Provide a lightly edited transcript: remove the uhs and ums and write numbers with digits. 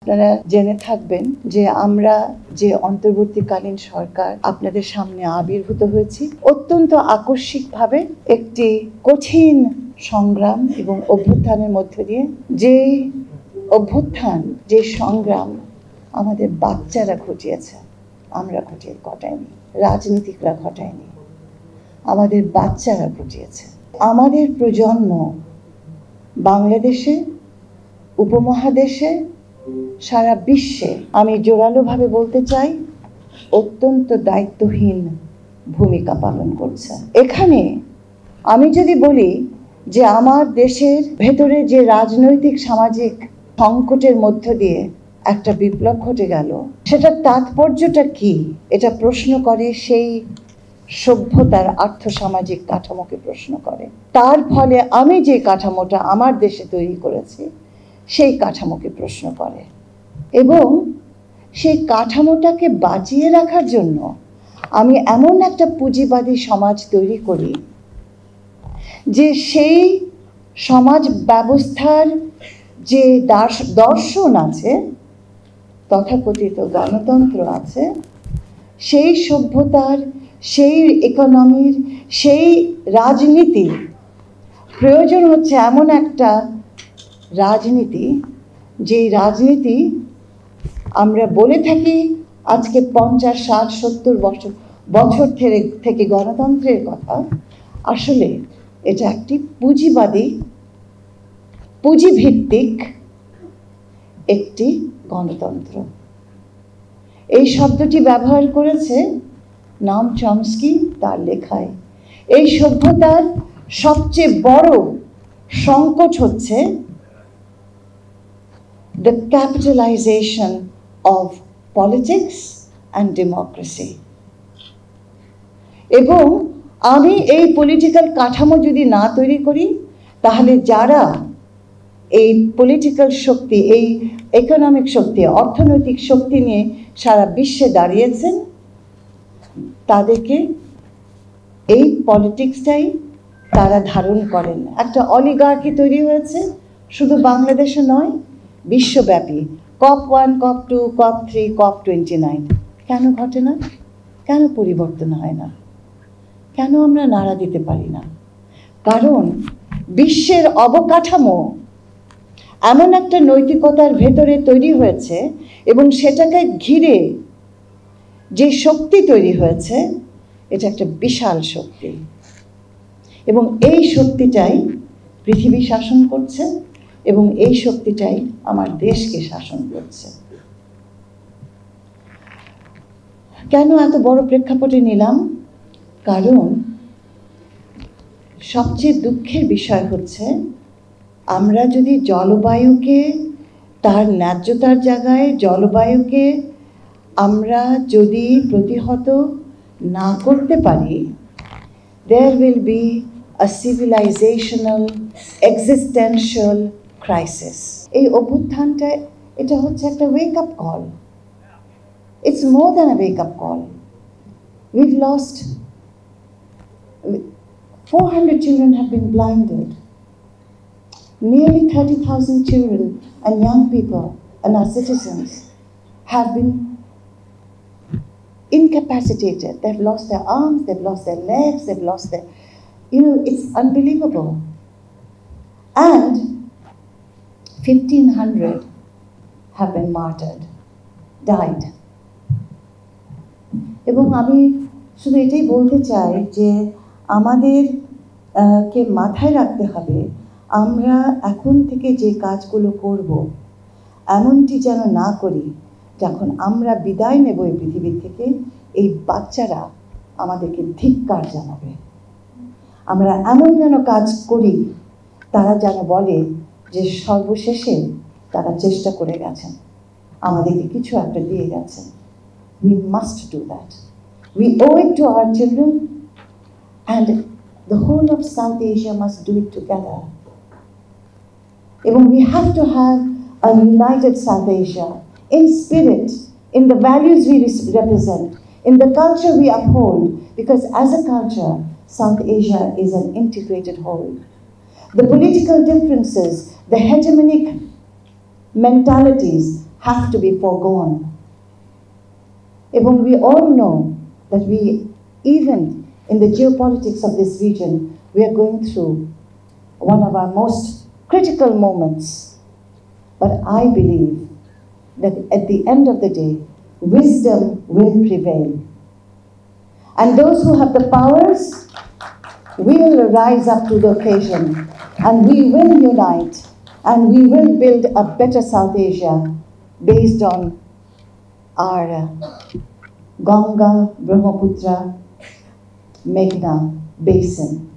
আপনারা জেনে থাকবেন যে আমরা যে অন্তর্বর্তীকালীন সরকার আপনাদের সামনে আবির্ভূত হয়েছি অত্যন্ত আকস্মিকভাবে একটি কঠিন সংগ্রাম এবং অভ্যুত্থানের মধ্য দিয়ে। যে অভ্যুত্থান, যে সংগ্রাম আমাদের বাচ্চারা ঘটিয়েছে, আমরা ঘটাইনি, রাজনীতিকরা ঘটায়নি, আমাদের বাচ্চারা ঘটিয়েছে। আমাদের প্রজন্ম বাংলাদেশে, উপমহাদেশে, সারা বিশ্বে, আমি জোরালোভাবে বলতে চাই, অত্যন্ত দায়িত্বহীন ভূমিকা পালন করছে। এখানে আমি যদি বলি যে আমার দেশের ভেতরে যে রাজনৈতিক সামাজিক সংকটের মধ্য দিয়ে একটা বিপ্লব ঘটে গেল, সেটার তাৎপর্যটা কি, এটা প্রশ্ন করে সেই সভ্যতার আর্থসামাজিক কাঠামোকে প্রশ্ন করে। তার ফলে আমি যে কাঠামোটা আমার দেশে তৈরি করেছি সেই কাঠামোকে প্রশ্ন করে এবং সেই কাঠামোটাকে বাঁচিয়ে রাখার জন্য আমি এমন একটা পুঁজিবাদী সমাজ তৈরি করি যে সেই সমাজ ব্যবস্থার যে দর্শন আছে, তথাকথিত গণতন্ত্র আছে, সেই সভ্যতার, সেই ইকোনমির, সেই রাজনীতি প্রয়োজন হচ্ছে এমন একটা রাজনীতি, যে রাজনীতি আমরা বলে থাকি আজকে 50, 60, 70 বছর থেকে গণতন্ত্রের কথা। আসলে এটা একটি পুঁজিভিত্তিক একটি গণতন্ত্র। এই শব্দটি ব্যবহার করেছে নাম চমস্কি তার লেখায়। এই সভ্যতার সবচেয়ে বড় সংকট হচ্ছে the capitalization of politics and democracy. এবং আমি এই পলিটিক্যাল কাঠামো যদি না তৈরি করি, তাহলে যারা এই পলিটিক্যাল শক্তি, এই ইকোনমিক শক্তি, অর্থনৈতিক শক্তি নিয়ে সারা বিশ্বে দাঁড়িয়েছেন, তাদেরকে এই পলিটিক্সটাই তারা ধারণ করেন। একটা অলিগার্কি তৈরি হয়েছে, শুধু বাংলাদেশে নয়, বিশ্বব্যাপী। COP 1, COP 2, COP 3, COP 29 কেন ঘটে না? কেন পরিবর্তন হয় না? কেন আমরা নাড়া দিতে পারি না? কারণ বিশ্বের অবকাঠামো এমন একটা নৈতিকতার ভেতরে তৈরি হয়েছে এবং সেটাকে ঘিরে যে শক্তি তৈরি হয়েছে, এটা একটা বিশাল শক্তি এবং এই শক্তিটাই পৃথিবী শাসন করছে এবং এই শক্তিটাই আমার দেশকে শাসন করছে। কেন এত বড় প্রেক্ষাপটে নিলাম? কারণ সবচেয়ে দুঃখের বিষয় হচ্ছে, আমরা যদি জলবায়ুকে তার ন্যায্যতার জায়গায়, জলবায়ুকে আমরা যদি প্রতিহত না করতে পারি, there will be a civilizational, existential crisis. এই অভ্যুত্থানটা, এটা হচ্ছে একটা wake up call. It's more than a wake up call. We've lost 400 children have been blinded. Nearly 30,000 children and young people and our citizens have been incapacitated. They've lost their arms, they've lost their legs, they've lost their, it's unbelievable. And 1,500 have been martyred, died. এবং আমি শুধু এটাই বলতে চাই যে আমাদের কে মাথায় রাখতে হবে, আমরা এখন থেকে যে কাজগুলো করব, এমনটি যেন না করি যখন আমরা বিদায় নেব এই পৃথিবী থেকে, এই বাচ্চারা আমাদেরকে ধিক্কার জানাবে। আমরা এমন যেন কাজ করি, তারা যেন বলে যে সর্বশেষে তারা চেষ্টা করে গেছেন, আমাদেরকে কিছু একটা দিয়ে গেছেন। We must do that. We owe it to our children, and the whole of South Asia must do it together. Even we have to have a united South Asia in spirit, in the values we represent, in the culture we uphold, because as a culture, South Asia is an integrated whole. The political differences, the hegemonic mentalities have to be foregone. Even we all know that even in the geopolitics of this region, we are going through one of our most critical moments. But I believe that at the end of the day, wisdom will prevail. And those who have the powers will rise up to the occasion, and we will unite, and we will build a better South Asia based on our Ganga, Brahmaputra, Meghna basin.